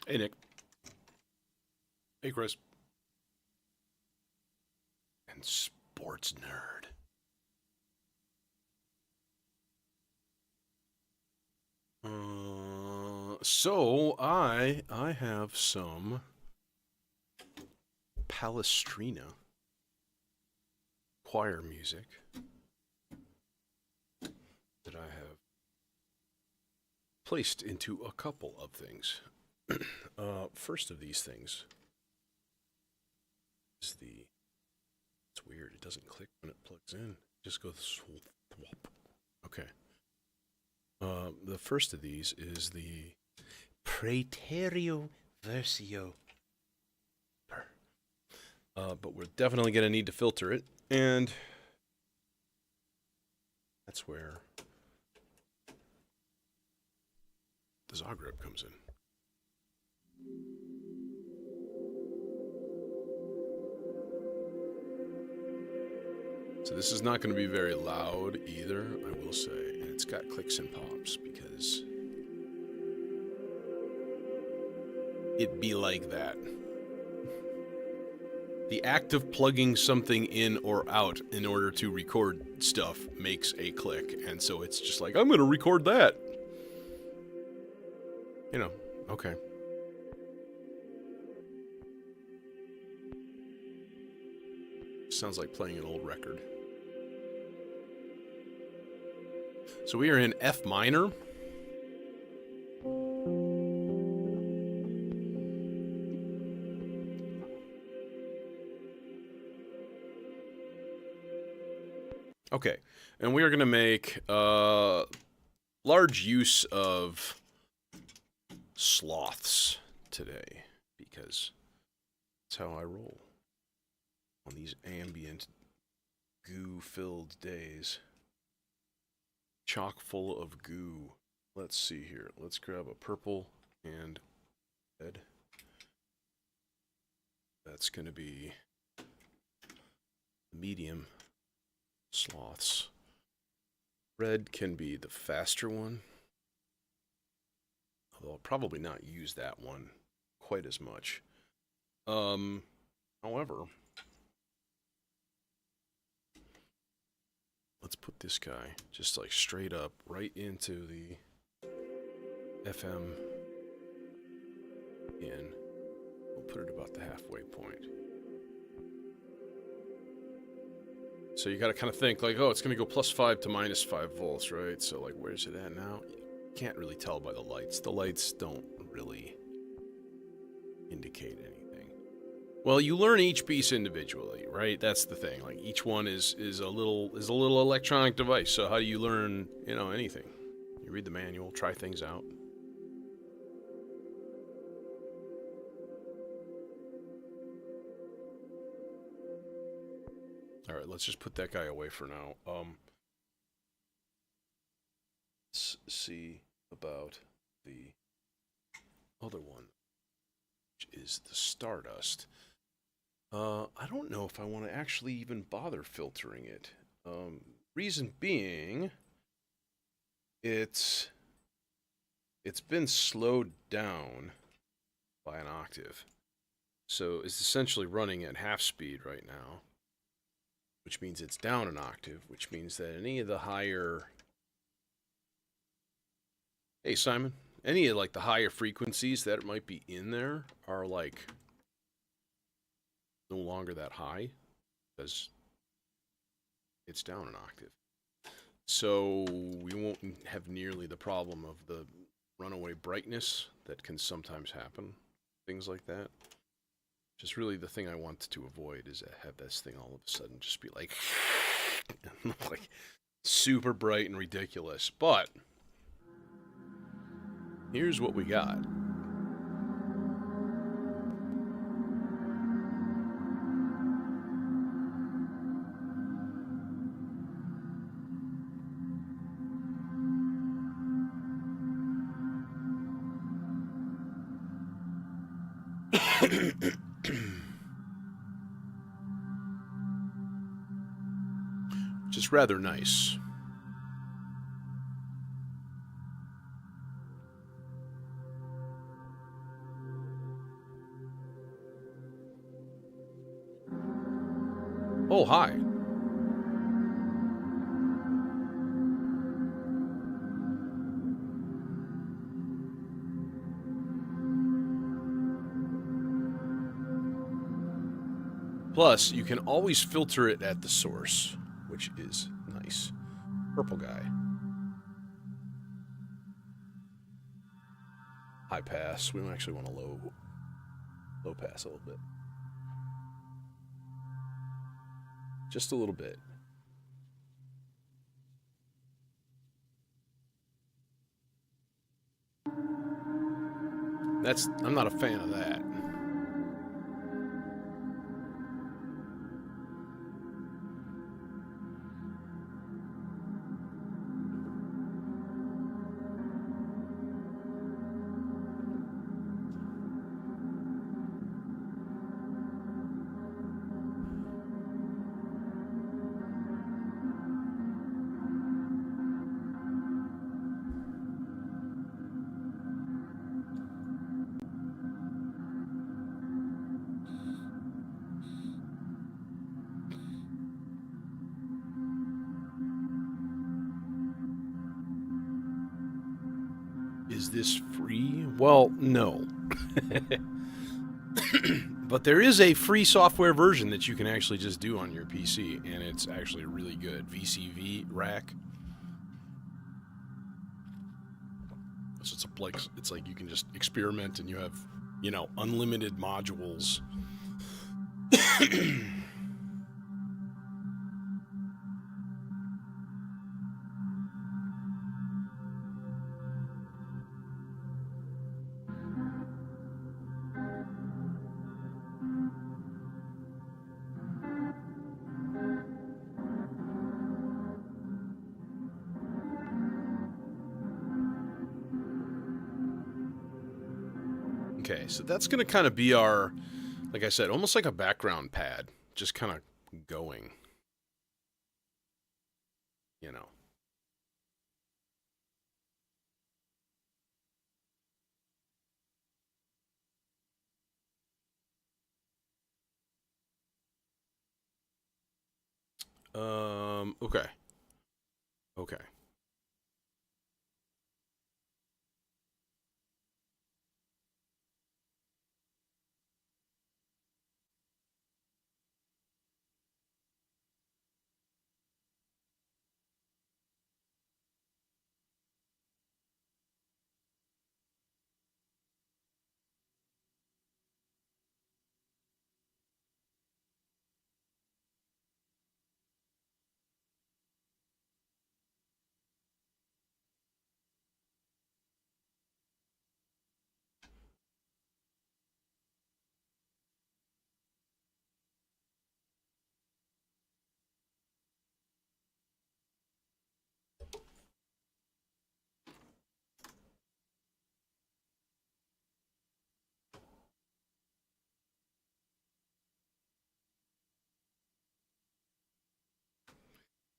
Hey, Nick. Hey, Chris. And sports nerd. So I have some Palestrina choir music that I have placed into a couple of things. First of these things is the. It's weird. It doesn't click when it plugs in. It just goes swoop. Okay. The first of these is the Praeterio Versio. But we're definitely going to need to filter it, and that's where the Zagreb comes in. So this is not going to be very loud either, I will say. And it's got clicks and pops because it be like that. The act of plugging something in or out in order to record stuff makes a click. And so it's just like, I'm going to record that. You know, okay. Sounds like playing an old record. So we are in F minor. Okay, and we are going to make large use of sloths today because that's how I roll on these ambient, goo-filled days. Chock full of goo. Let's see here. Let's grab a purple and red. That's going to be medium sloths. Red can be the faster one, although I'll probably not use that one quite as much. However, let's put this guy just like straight up right into the FM in. We'll put it about the halfway point. So you got to kind of think like, oh, it's going to go +5 to -5 volts, right? So like, where's it at now? You can't really tell by the lights. The lights don't really indicate anything. Well, you learn each piece individually, right? That's the thing. Like each one is a little electronic device. So how do you learn, anything? You read the manual, try things out. All right, let's just put that guy away for now. Let's see about the other one, which is the Stardust. I don't know if I want to actually even bother filtering it. Reason being, it's been slowed down by an octave. So it's essentially running at half speed right now, which means it's down an octave, which means that any of the higher... Hey, Simon. Any of, like, the higher frequencies that might be in there are, like, no longer that high, because it's down an octave. So we won't have nearly the problem of the runaway brightness that can sometimes happen, things like that. Just really the thing I want to avoid is to have this thing all of a sudden just be like, like super bright and ridiculous. But here's what we got. Which is rather nice. Oh, hi. Plus, you can always filter it at the source, which is nice. Purple guy. High pass. We actually want to low pass a little bit. Just a little bit. I'm not a fan of that. Is this free? Well, no. But there is a free software version that you can actually just do on your PC, and it's actually really good. VCV Rack. So it's like you can just experiment, and you have, you know, unlimited modules. Okay, so that's going to kind of be our, like I said, almost like a background pad, just kind of going, you know. Okay. Okay.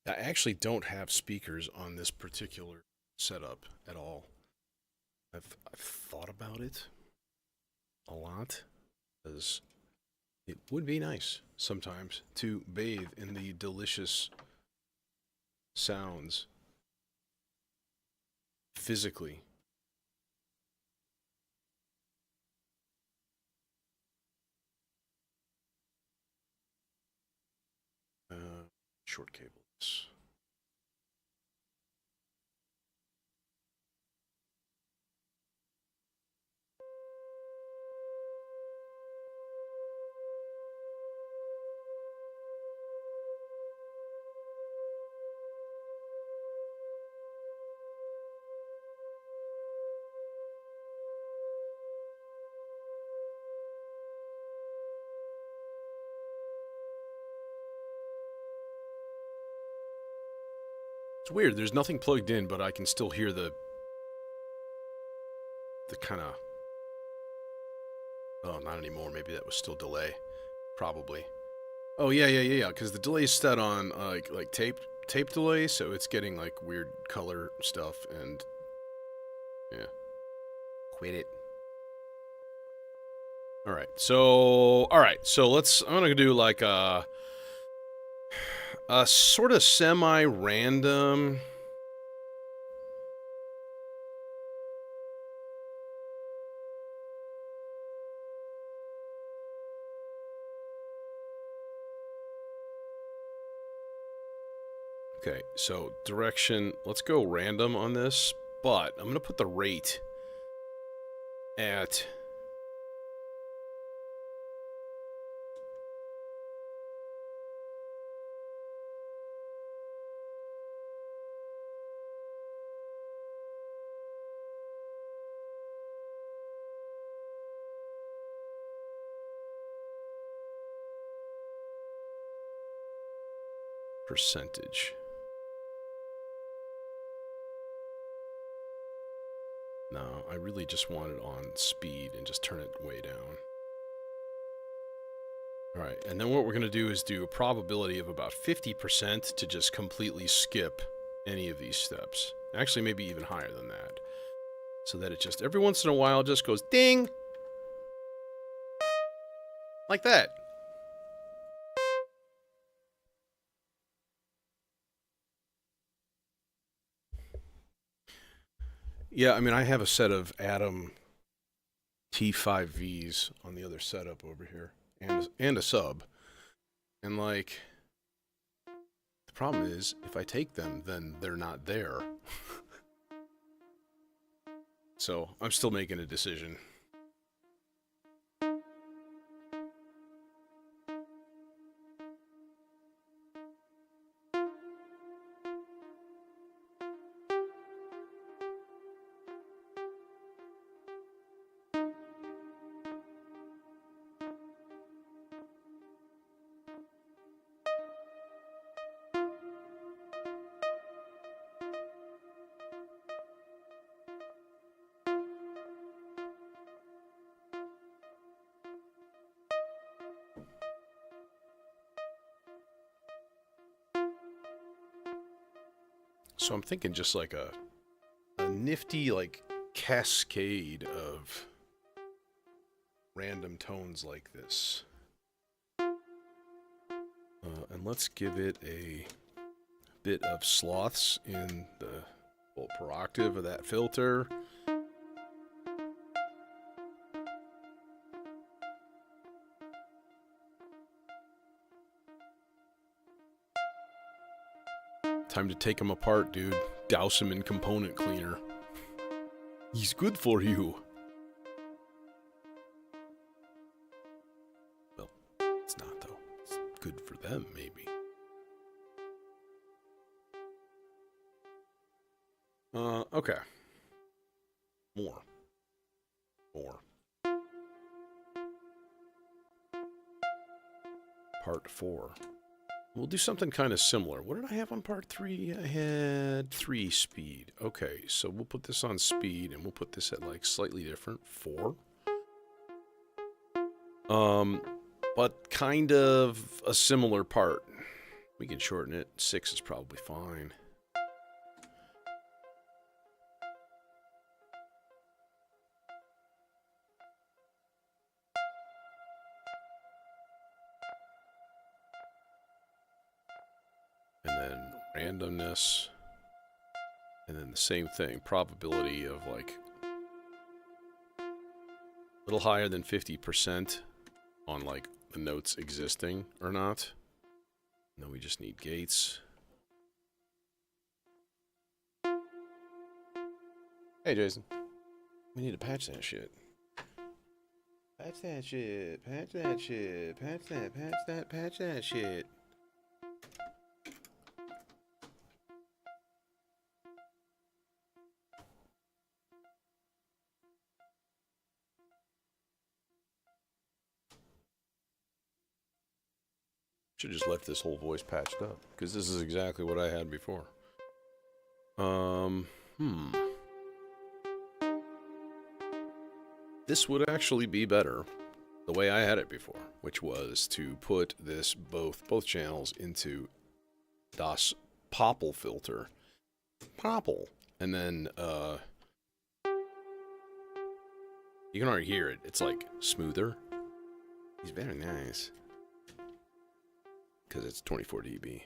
I actually don't have speakers on this particular setup at all. I've thought about it a lot, because it would be nice sometimes to bathe in the delicious sounds physically. Short cables. It's weird. There's nothing plugged in, but I can still hear the kind of. Oh, not anymore. Maybe that was still delay. Probably. Oh yeah. Because the delay is set on like tape delay, so it's getting like weird color stuff, and yeah. Quit it. All right. So let's. I'm gonna do like Sort of semi-random. Okay, so direction, let's go random on this, but I'm going to put the rate at... percentage. No, I really just want it on speed and just turn it way down. Alright, and then what we're going to do is do a probability of about 50% to just completely skip any of these steps. Actually, maybe even higher than that. So that it just, every once in a while, just goes ding! Like that. Yeah, I mean, I have a set of Atom T5Vs on the other setup over here, and a sub. And, like, the problem is, if I take them, then they're not there. So, I'm still making a decision. So I'm thinking just like a nifty, like, cascade of random tones like this. And let's give it a bit of sloths in the per octave of that filter. Time to take him apart, dude. Douse him in component cleaner. He's good for you. Well, it's not, though. It's good for them, maybe. Okay. More. Part 4. We'll do something kind of similar. What did I have on part 3? I had 3 speed. Okay, so we'll put this on speed, and we'll put this at, like, slightly different, 4. But kind of a similar part. We can shorten it. 6 is probably fine. And then randomness. And then the same thing. Probability of, like, a little higher than 50% on, like, the notes existing or not. And then we just need gates. Hey, Jason. We need to patch that shit. Patch that shit. Patch that shit. Patch that shit. Should just left this whole voice patched up, because this is exactly what I had before. This would actually be better the way I had it before, which was to put this both channels into Das Popple filter. Popple. And then you can already hear it. It's like smoother. He's very nice. Because it's 24 dB.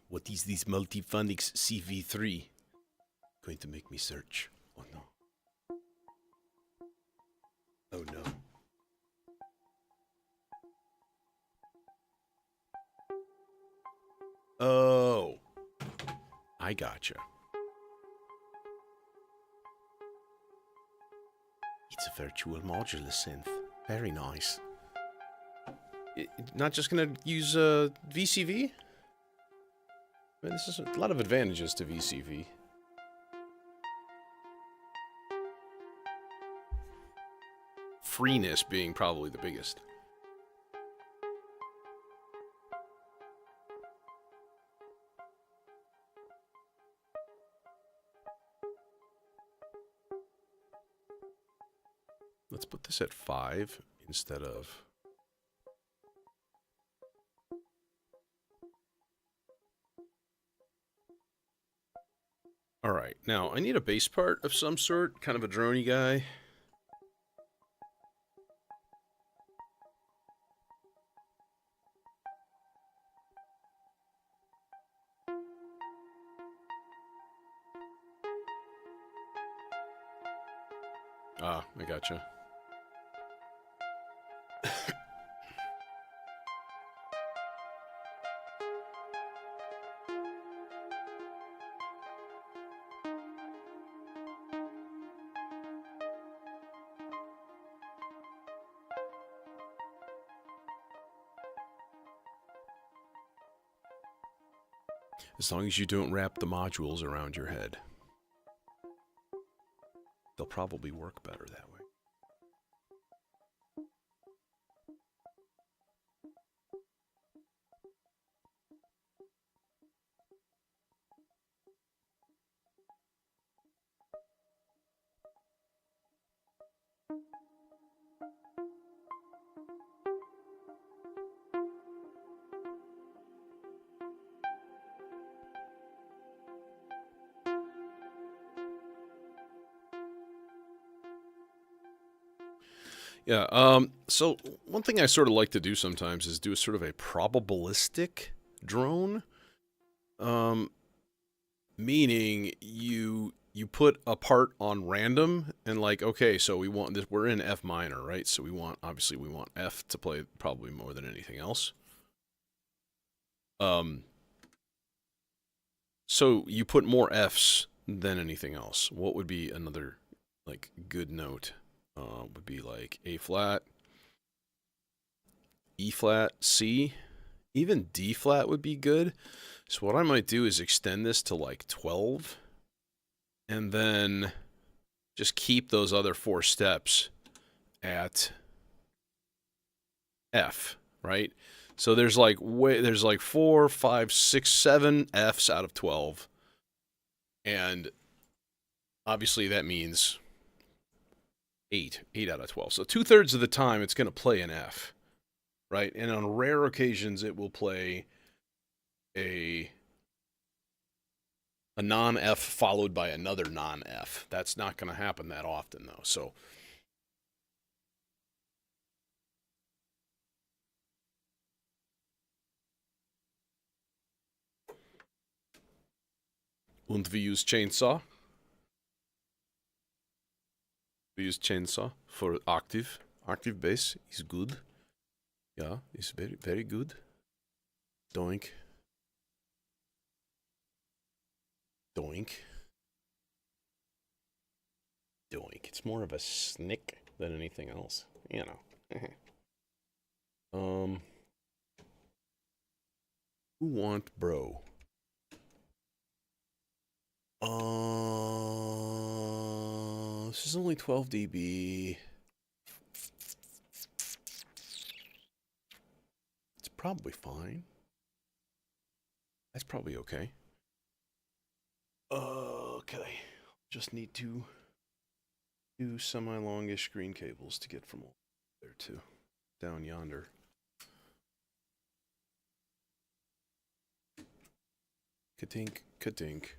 What is this Multiphonics CV3? Going to make me search. Oh no. Oh no. Oh. I gotcha. It's a virtual modular synth. Very nice. Not just gonna use VCV? I mean, this is a lot of advantages to VCV. Freeness being probably the biggest. Let's put this at 5 instead of... Alright, now I need a bass part of some sort, kind of a droney guy. Ah, I gotcha. As long as you don't wrap the modules around your head. They'll probably work better that way. Yeah, so one thing I sort of like to do sometimes is do a sort of a probabilistic drone. Meaning you put a part on random and like, okay, so we want this, we're in F minor, right? So obviously we want F to play probably more than anything else. So you put more Fs than anything else. What would be another like good note? Would be like A flat, E flat, C, even D flat would be good. So what I might do is extend this to like 12 and then just keep those other 4 steps at F, right? So there's like 4, 5, 6, 7 Fs out of 12. And obviously that means 8 out of 12. So 2/3 of the time it's going to play an F, right? And on rare occasions it will play a non-F followed by another non-F. That's not going to happen that often though. So and we use chainsaw. We use chainsaw for octave. Octave bass is good. Yeah, it's very, very good. Doink. Doink. Doink. It's more of a snick than anything else. You know. Who want bro? This is only 12 dB. It's probably fine. That's probably okay. Okay. Just need to do semi-longish green cables to get from there to down yonder. Ka-tink, ka-tink.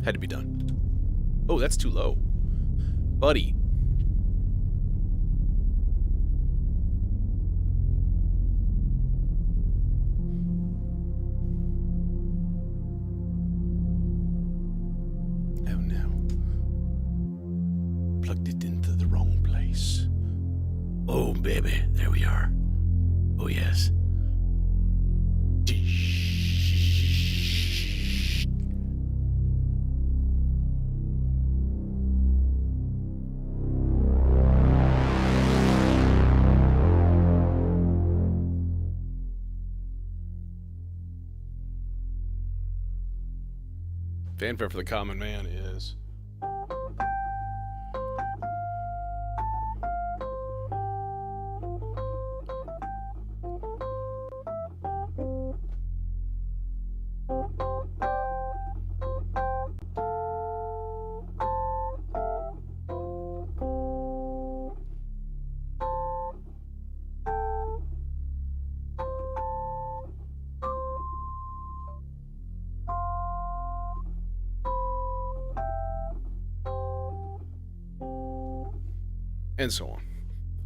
Had to be done. Oh, that's too low. Buddy. Oh no. Plugged it into the wrong place. Oh, baby. There we are. Oh, yes. Fanfare for the common man is... and so on.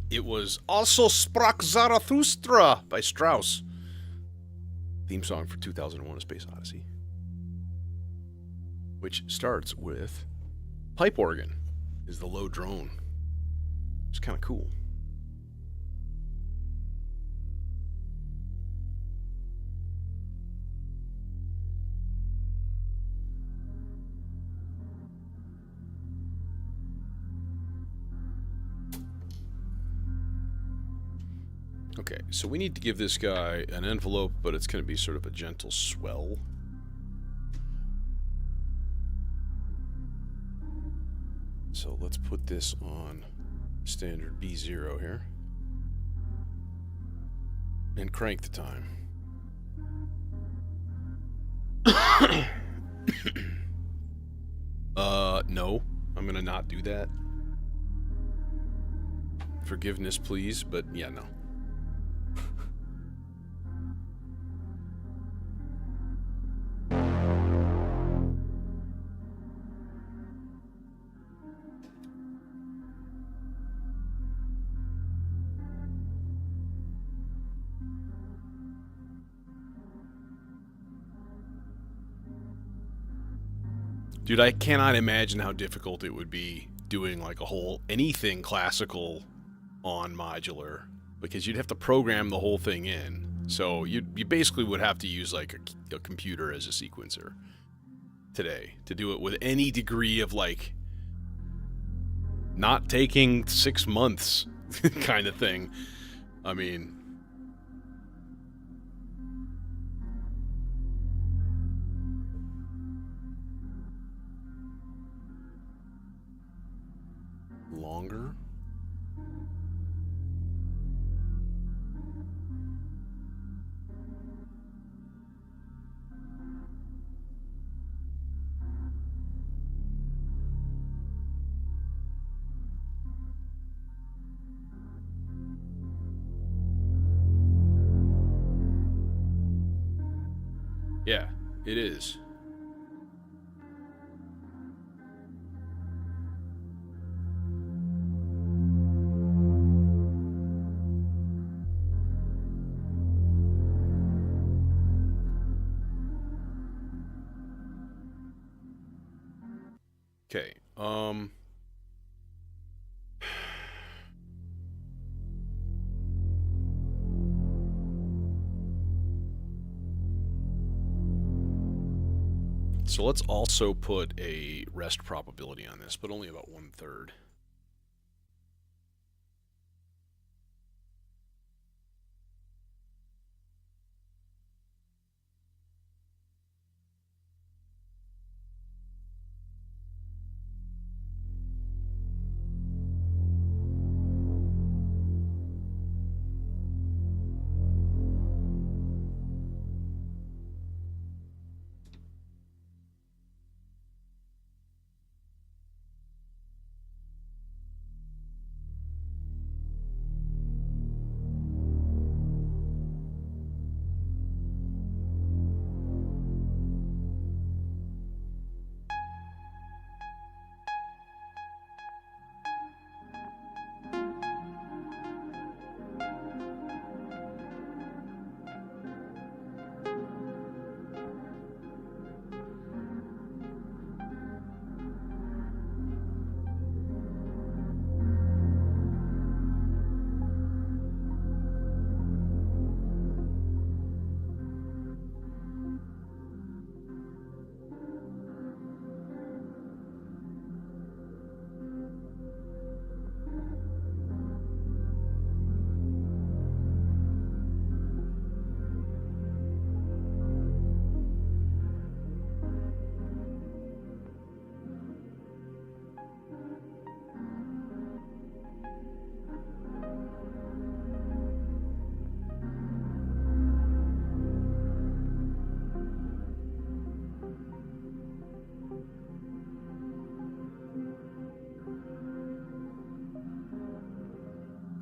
It was Also Sprach Zarathustra by Strauss. Theme song for 2001: A Space Odyssey. Which starts with pipe organ is the low drone. It's kind of cool. Okay, so we need to give this guy an envelope, but it's going to be sort of a gentle swell. So let's put this on standard B0 here. And crank the time. No. I'm going to not do that. Forgiveness, please, but yeah, no. Dude, I cannot imagine how difficult it would be doing like a whole anything classical on modular, because you'd have to program the whole thing in. So you basically would have to use like a computer as a sequencer today to do it with any degree of like not taking 6 months kind of thing. I mean, longer. Yeah, it is. Okay, so let's also put a rest probability on this, but only about 1/3.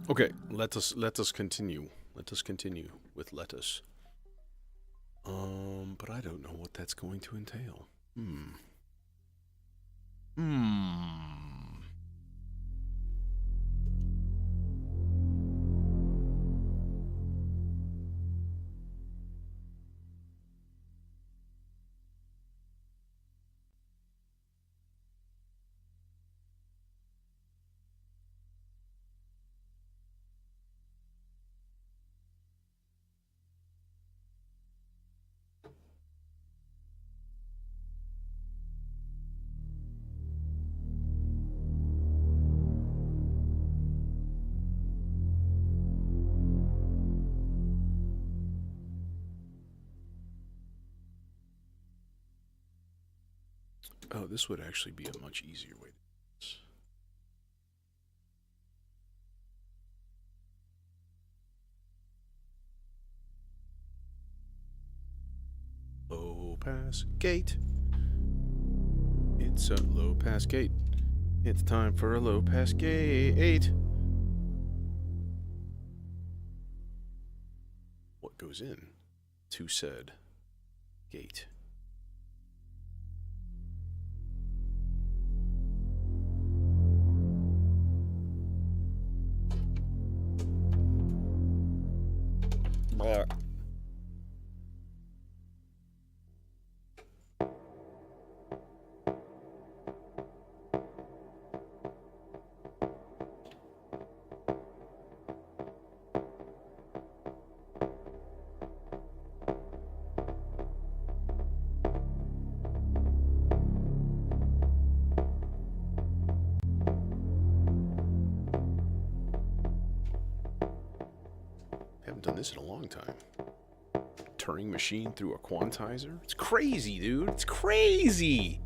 Okay, let us continue. Let us continue with lettuce. But I don't know what that's going to entail. Oh, this would actually be a much easier way to do this. Low pass gate. It's a low pass gate. It's time for a low pass gate. What goes in to said gate? Blah. Haven't done this in a long time. Turing machine through a quantizer? It's crazy, dude. It's crazy.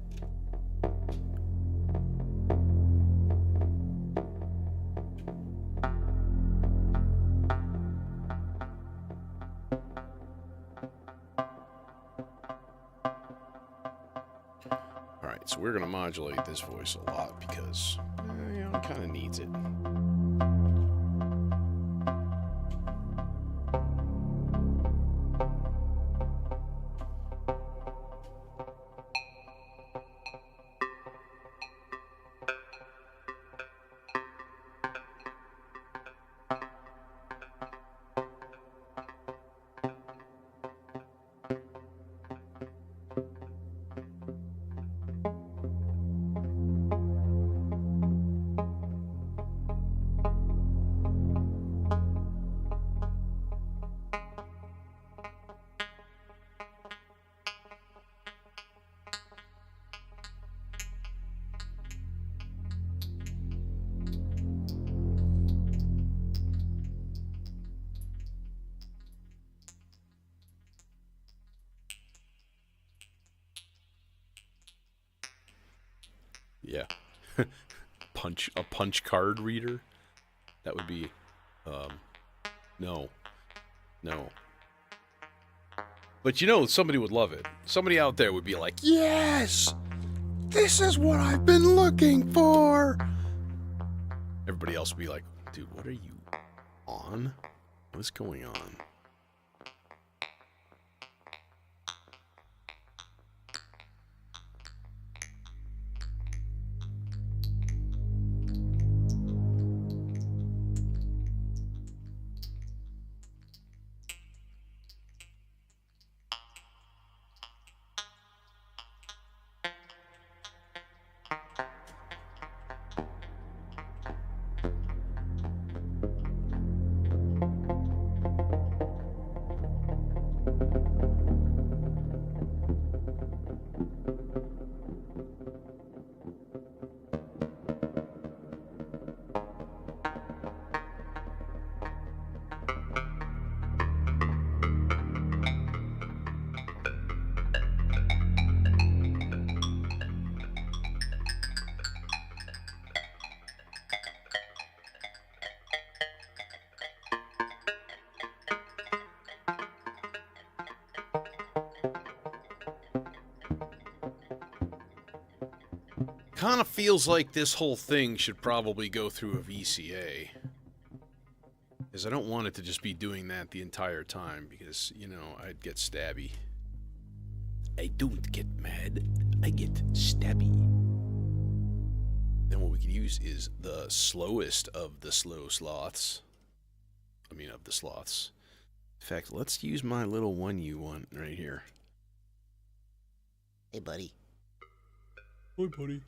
Alright, so we're going to modulate this voice a lot because, you know, it kind of needs it. Yeah. A punch card reader? That would be, no. No. But you know, somebody would love it. Somebody out there would be like, yes! This is what I've been looking for! Everybody else would be like, dude, what are you on? What's going on? Kind of feels like this whole thing should probably go through a VCA. Because I don't want it to just be doing that the entire time, because, you know, I'd get stabby. I don't get mad, I get stabby. Then what we could use is the slowest of the slow sloths. I mean, of the sloths. In fact, let's use my little 1U1 right here. Hey, buddy. Hi, buddy.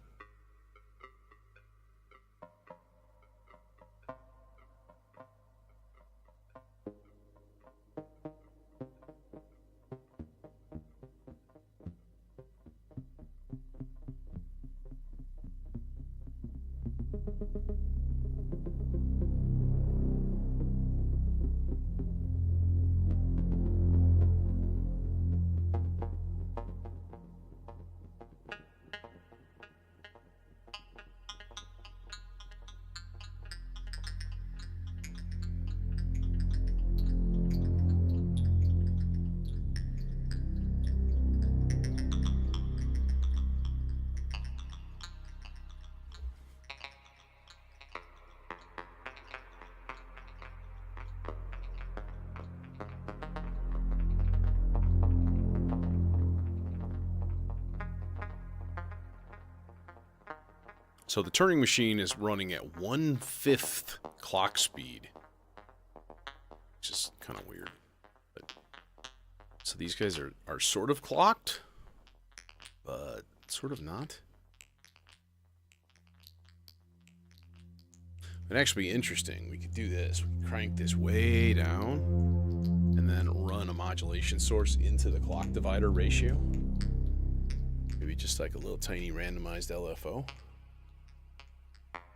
So the turning machine is running at 1/5 clock speed, which is kind of weird. But, so these guys are sort of clocked, but sort of not. It'd actually be interesting. We could do this. We could crank this way down, and then run a modulation source into the clock divider ratio. Maybe just like a little tiny randomized LFO.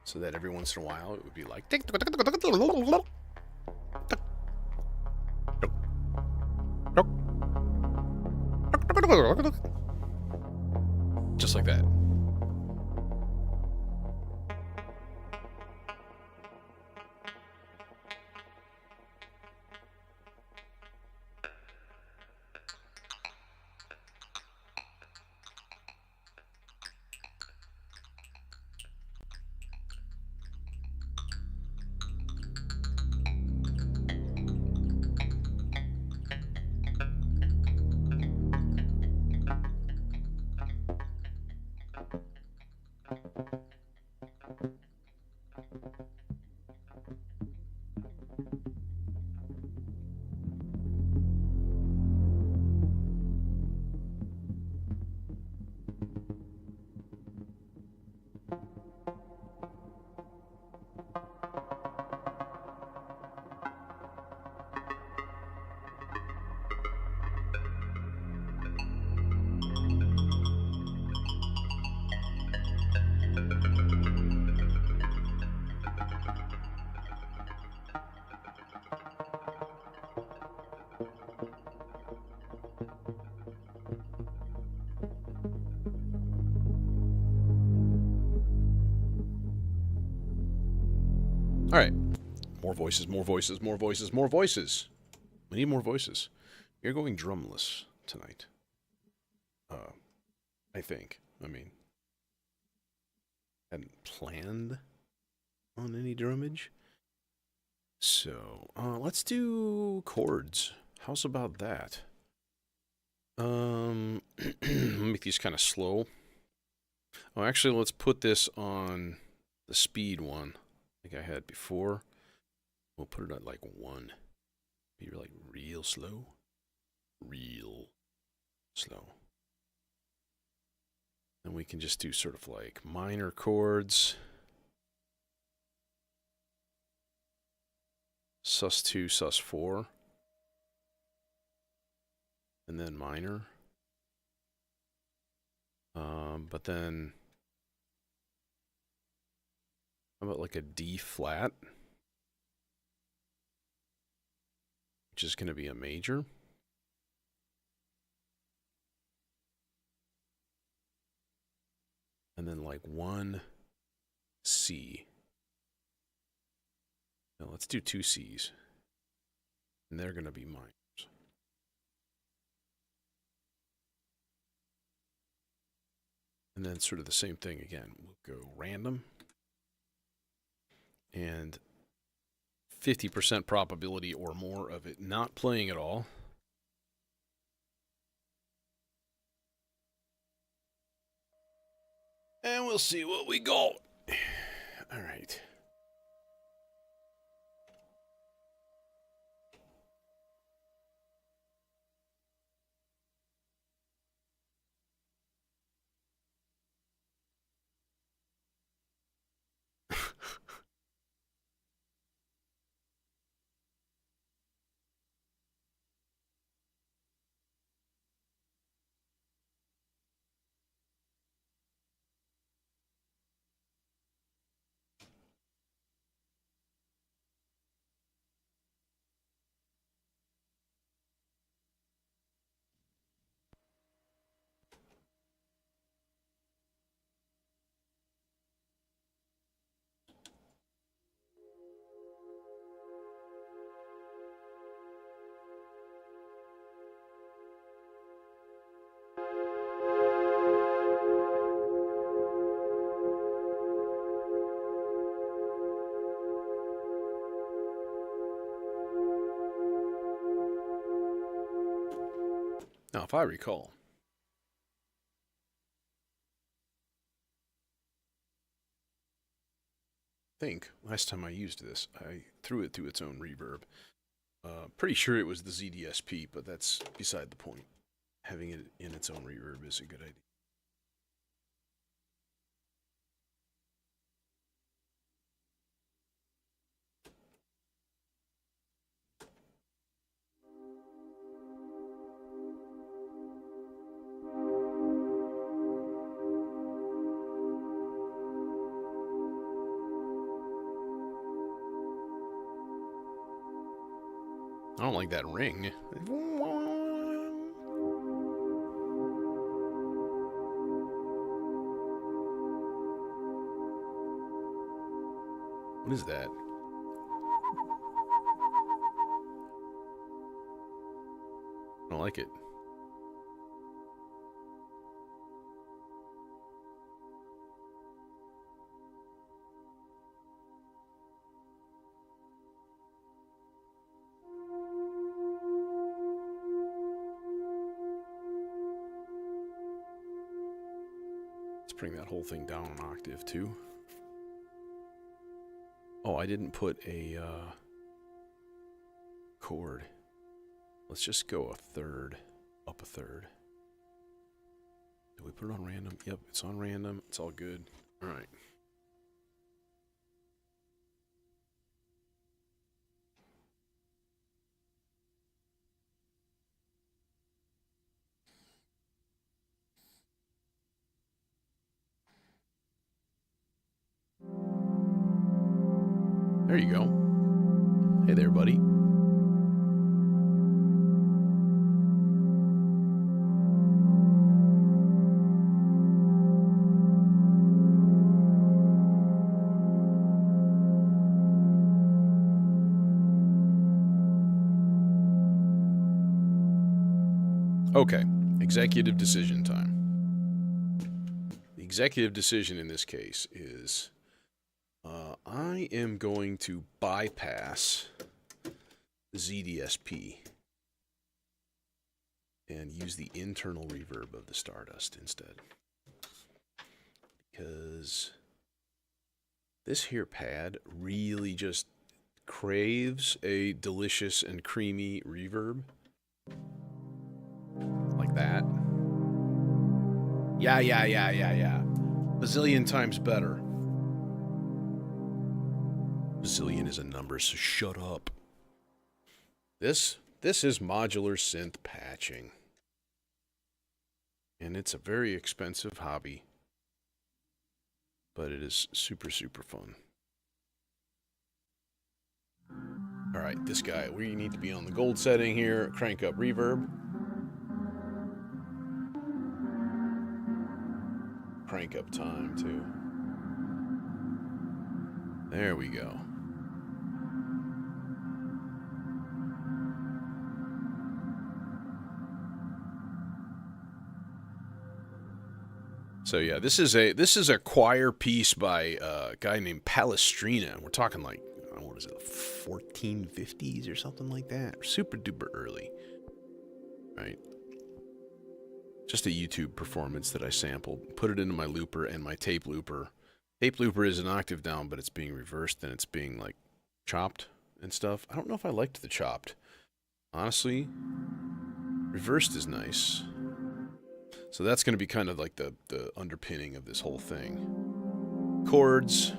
So that every once in a while it would be like just like that. All right. More voices, more voices, more voices, more voices. We need more voices. You're going drumless tonight. I think. I mean, hadn't planned on any drummage. So, let's do chords. How's about that? Make these kind of slow. Oh, actually, let's put this on the speed one, like I had before. We'll put it at like 1. Be like real slow. Real slow. Then we can just do sort of like minor chords. sus2, sus4. And then minor. But then, how about like a D flat? Which is going to be a major. And then like 1 C. Now let's do 2 C's. And they're going to be minors. And then sort of the same thing again. We'll go random. And 50% probability or more of it not playing at all. And we'll see what we got. All right. Now, if I recall, I think last time I used this, I threw it through its own reverb. Pretty sure it was the ZDSP, but that's beside the point. Having it in its own reverb is a good idea. I don't like that ring. What is that? I don't like it. Bring that whole thing down an octave too. Oh, I didn't put a chord. Let's just go a third, up a third. Did we put it on random? Yep, it's on random. It's all good. All right. There you go. Hey there, buddy. Okay, executive decision time. The executive decision in this case is I am going to bypass the ZDSP and use the internal reverb of the Stardust instead. Because this here pad really just craves a delicious and creamy reverb. Like that. Yeah. Bazillion times better. Bazillion is a number, so shut up. This is modular synth patching. And it's a very expensive hobby. But it is super, super fun. Alright, this guy, we need to be on the gold setting here. Crank up reverb. Crank up time, too. There we go. So yeah, this is a choir piece by a guy named Palestrina. We're talking like don't know, what is it, 1450s or something like that? Super duper early, right? Just a YouTube performance that I sampled, put it into my looper and my tape looper. Tape looper is an octave down, but it's being reversed and it's being like chopped and stuff. I don't know if I liked the chopped. Honestly, reversed is nice. So that's going to be kind of like the underpinning of this whole thing. Chords,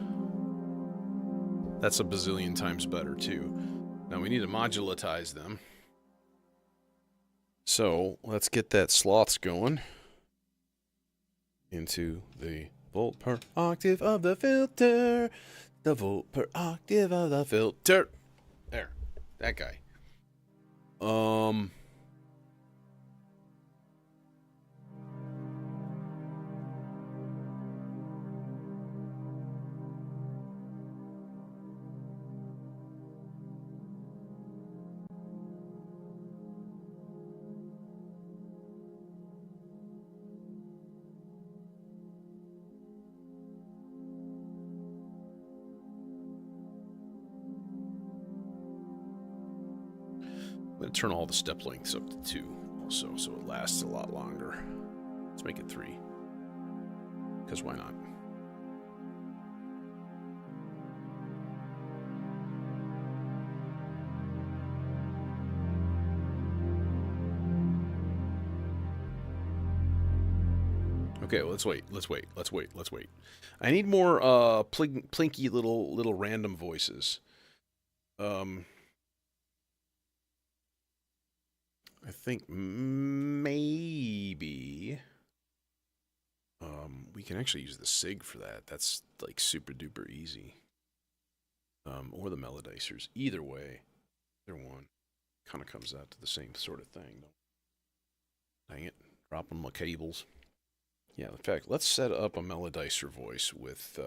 that's a bazillion times better too. Now we need to modulatize them. So let's get that sloths going into the volt per octave of the filter. The volt per octave of the filter. There, that guy. I'm going to turn all the step lengths up to 2 also, so it lasts a lot longer. Let's make it 3. Because why not? Okay, well, let's wait. I need more plinky little random voices. I think maybe we can actually use the SIG for that. That's like super duper easy. Or the melodicers. Either way, either one kind of comes out to the same sort of thing. Dang it, dropping my cables. Yeah, in fact, let's set up a melodicer voice with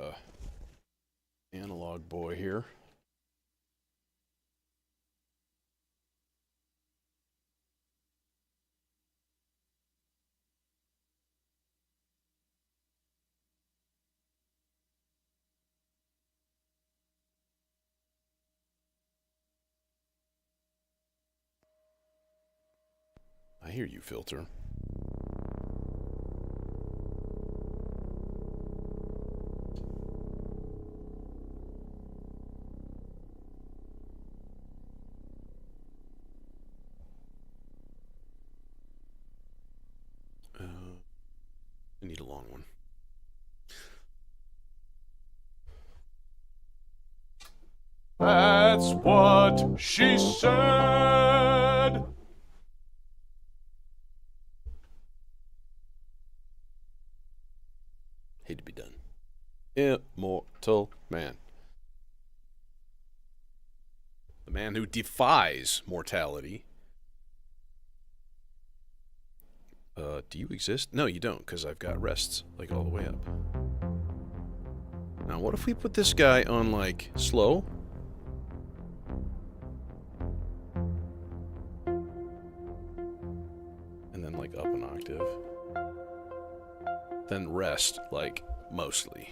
Analog Boy here. I hear you, filter. I need a long one. That's what she said. Hate to be done. Immortal man. The man who defies mortality. Do you exist? No, you don't, because I've got rests, like, all the way up. Now, what if we put this guy on, like, slow? And then, like, up an octave. Then rest, like, mostly.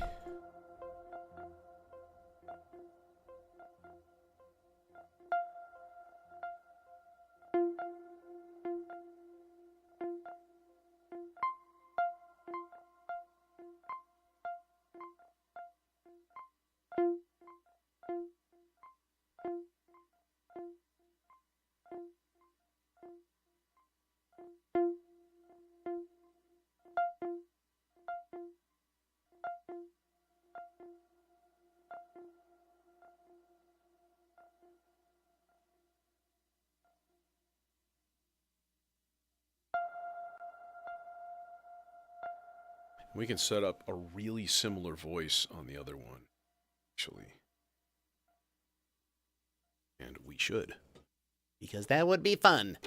We can set up a really similar voice on the other one, actually. And we should. Because that would be fun.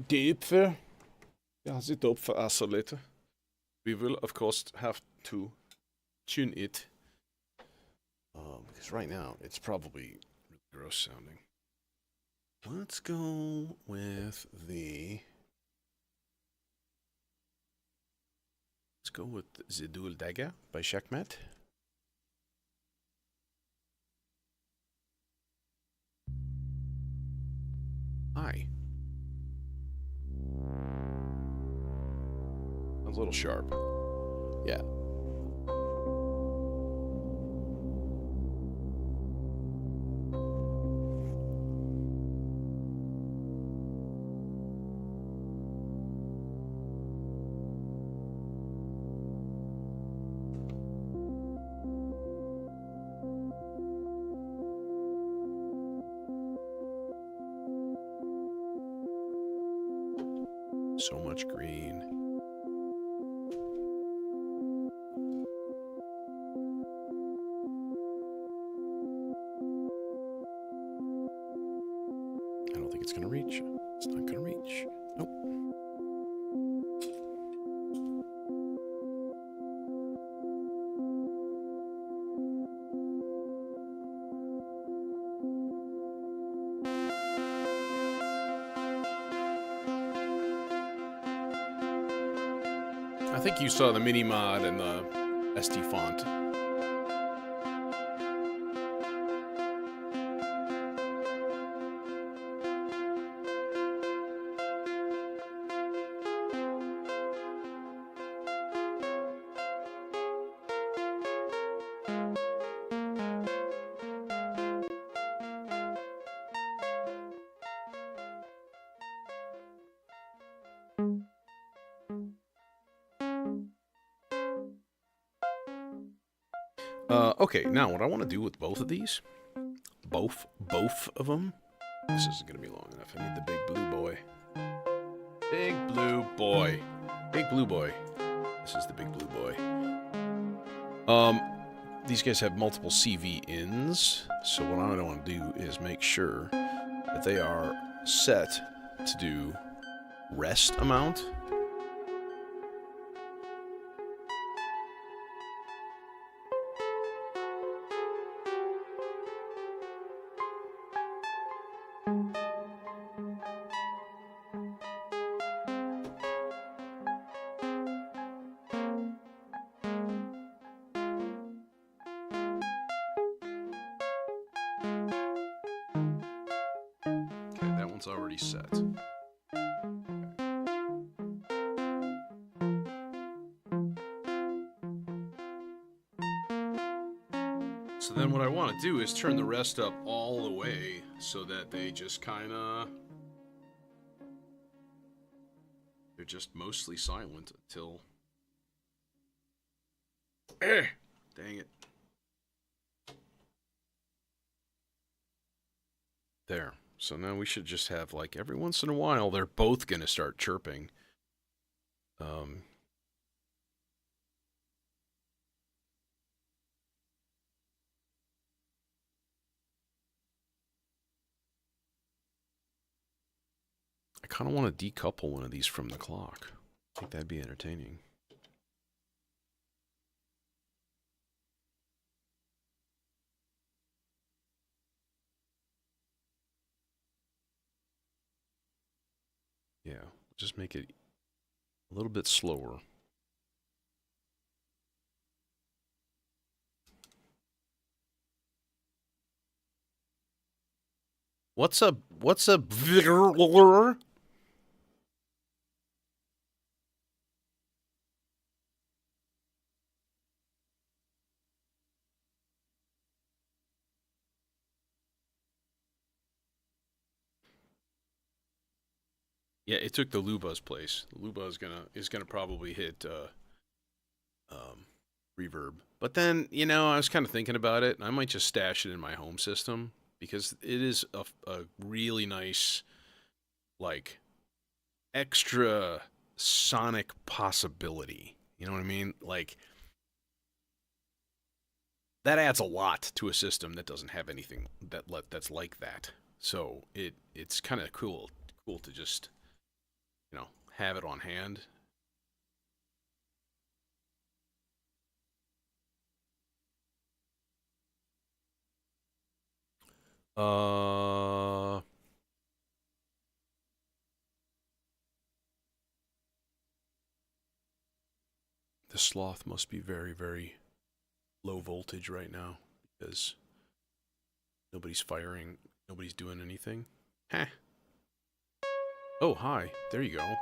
Dipfer. Ja, sitt upp för alltså lite. We will, of course, have to tune it. Because right now, it's probably really gross sounding. Let's go with the... Let's go with the Dual Dagger by Shakmat. Hi. Sounds a little sharp. Yeah. So much green. I don't think it's gonna reach. It's not gonna reach. Nope. I think you saw the mini mod and the SD font. Okay, now what I want to do with both of these, both of them, this isn't going to be long enough. I need the big blue boy. Big blue boy. Big blue boy. This is the big blue boy. These guys have multiple CV ins, so what I want to do is make sure that they are set to do rest amount. Already set. So then what I want to do is turn the rest up all the way so that they just kind of... They're just mostly silent until... Dang it. There. So now we should just have, like, every once in a while, they're both going to start chirping. I kind of want to decouple one of these from the clock. I think that'd be entertaining. Yeah, just make it a little bit slower. What's a Yeah, it took the Luba's place. The Luba is gonna probably hit reverb. But then, you know, I was kind of thinking about it, and I might just stash it in my home system because it is a really nice, like, extra sonic possibility. You know what I mean? Like, that adds a lot to a system that doesn't have anything that's like that. So it's kind of cool to just, you know, have it on hand. The sloth must be very, very low voltage right now because nobody's firing, nobody's doing anything. Heh. Oh, hi. There you go.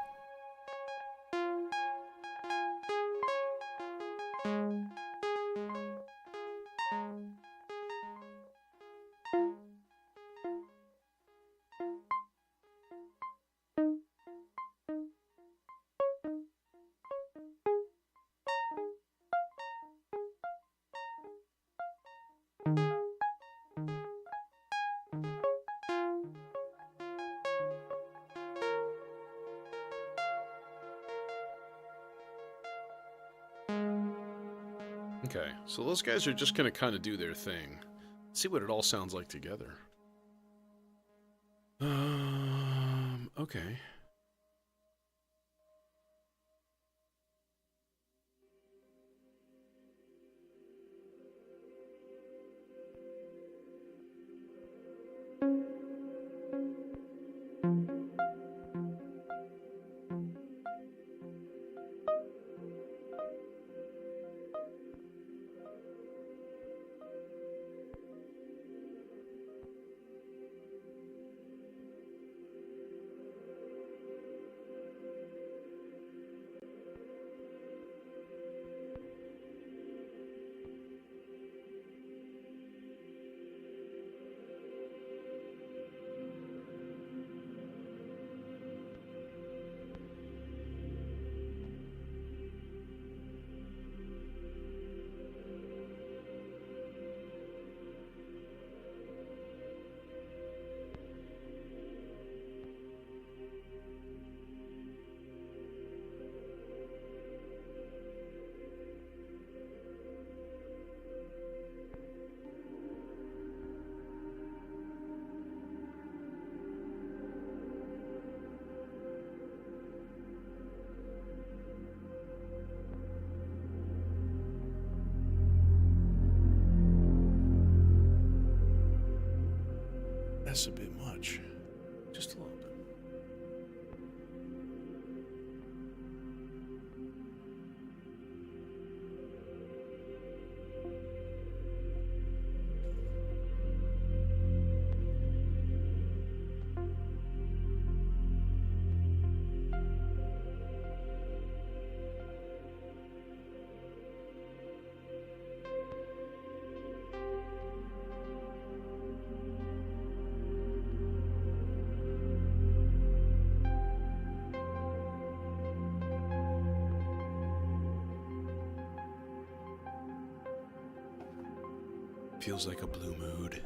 Okay, so those guys are just gonna kind of do their thing. See what it all sounds like together. Okay. That's a bit much. Just a little bit. Feels like a blue mood.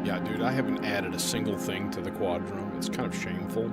Yeah, dude, I haven't added a single thing to the quadroom. It's kind of shameful.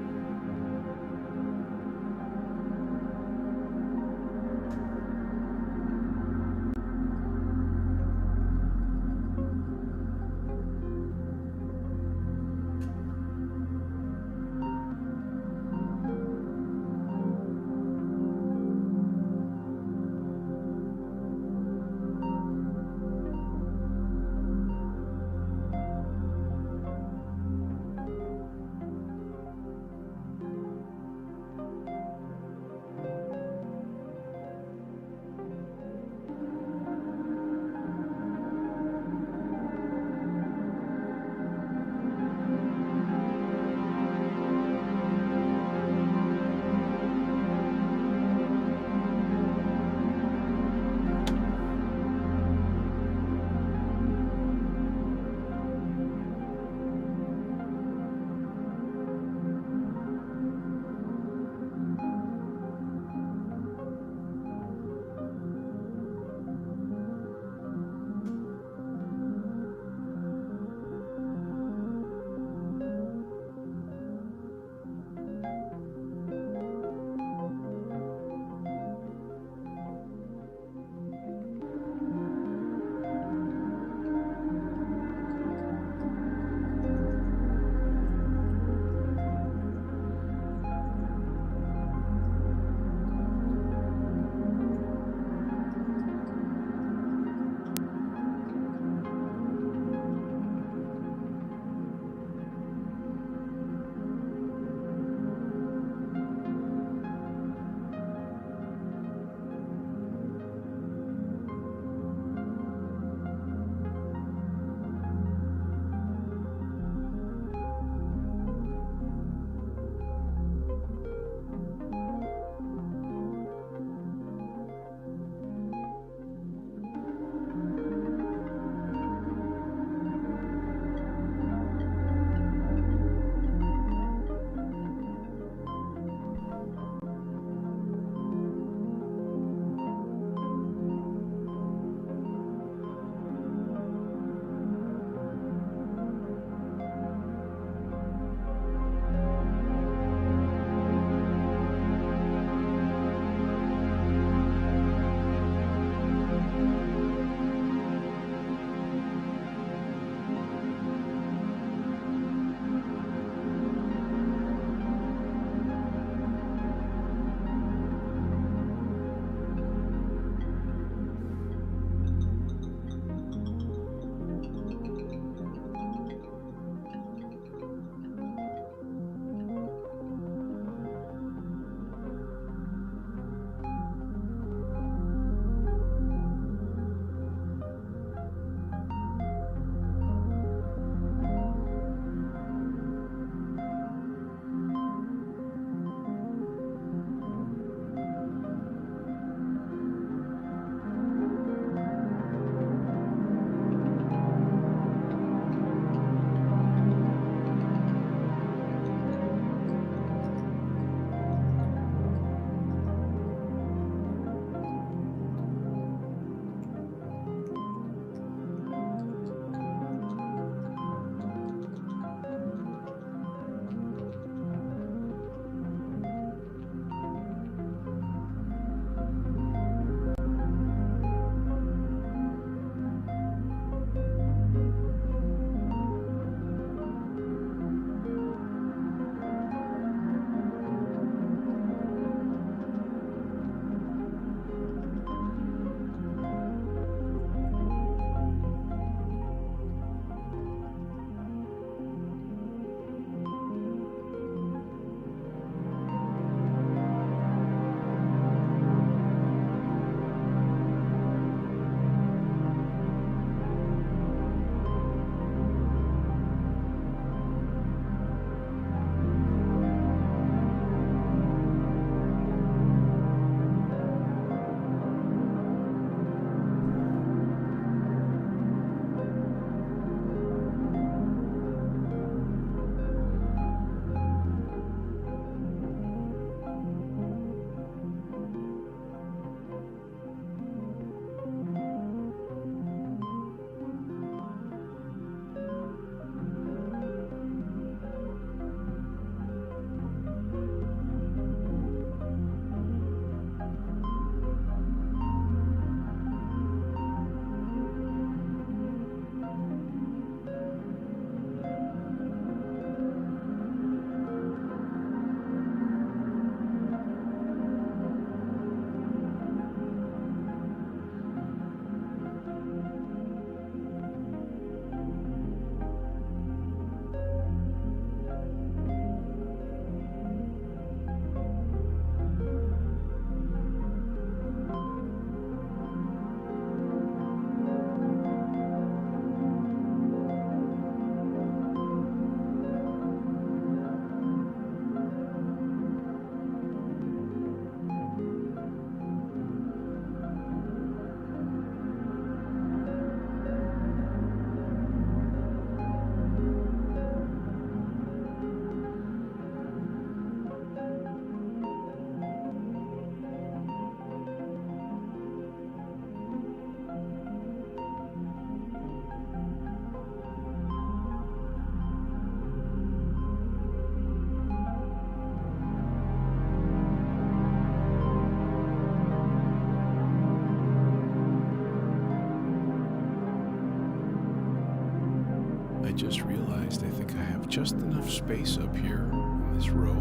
I just realized I think I have just enough space up here in this row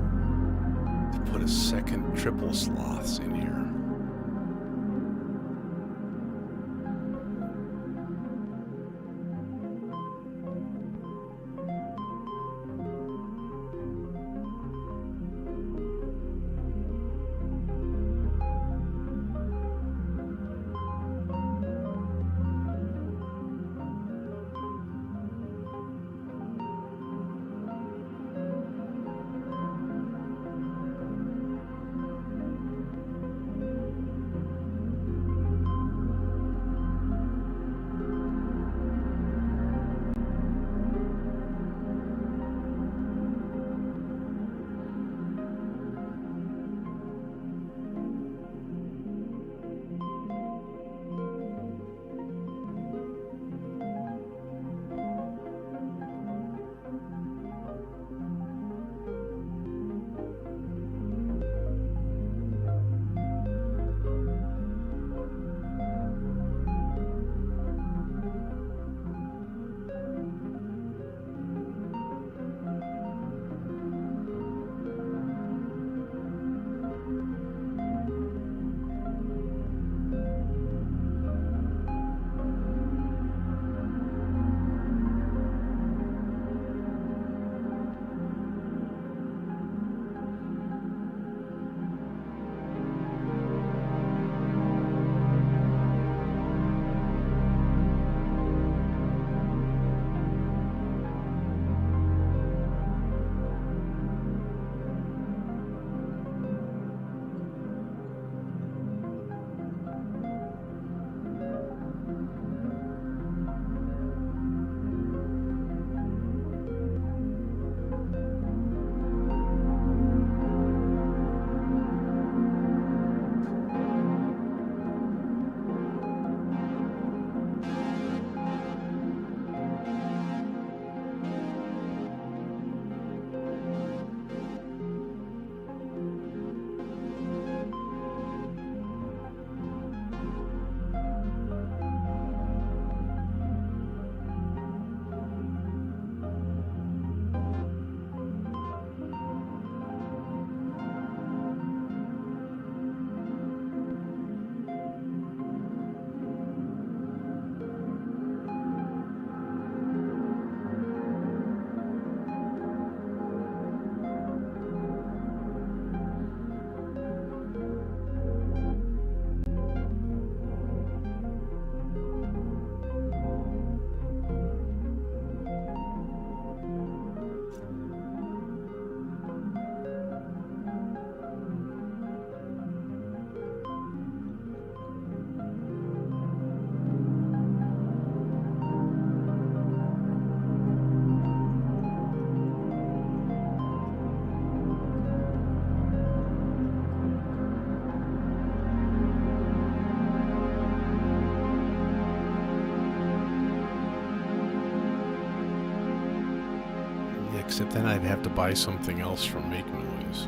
to put a second triple sloths in here. Except then I'd have to buy something else from Make Noise.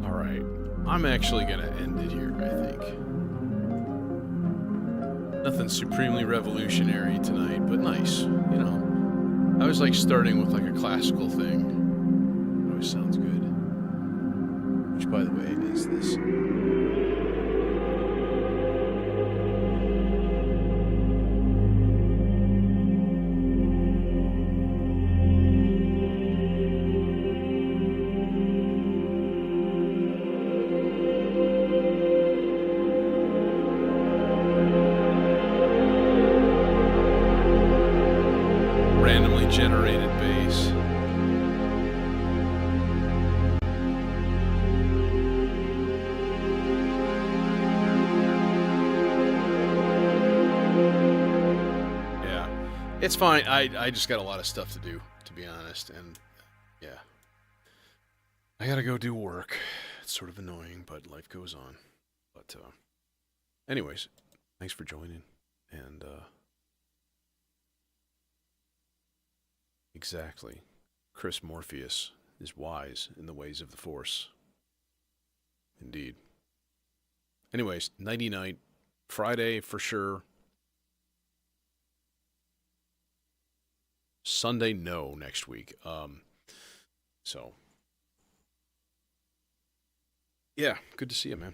Alright, I'm actually gonna end it here, I think. Nothing supremely revolutionary tonight, but nice, you know. I was like starting with like a classical thing. It always sounds good. Which, by the way, is this. Randomly generated bass. Yeah, it's fine. I just got a lot of stuff to do, to be honest, and yeah, I gotta go do work. It's sort of annoying, but life goes on. But anyways, thanks for joining, and exactly. Chris Morpheus is wise in the ways of the Force. Indeed. Anyways, nighty night. Friday for sure. Sunday, no, next week. So, yeah, good to see you, man.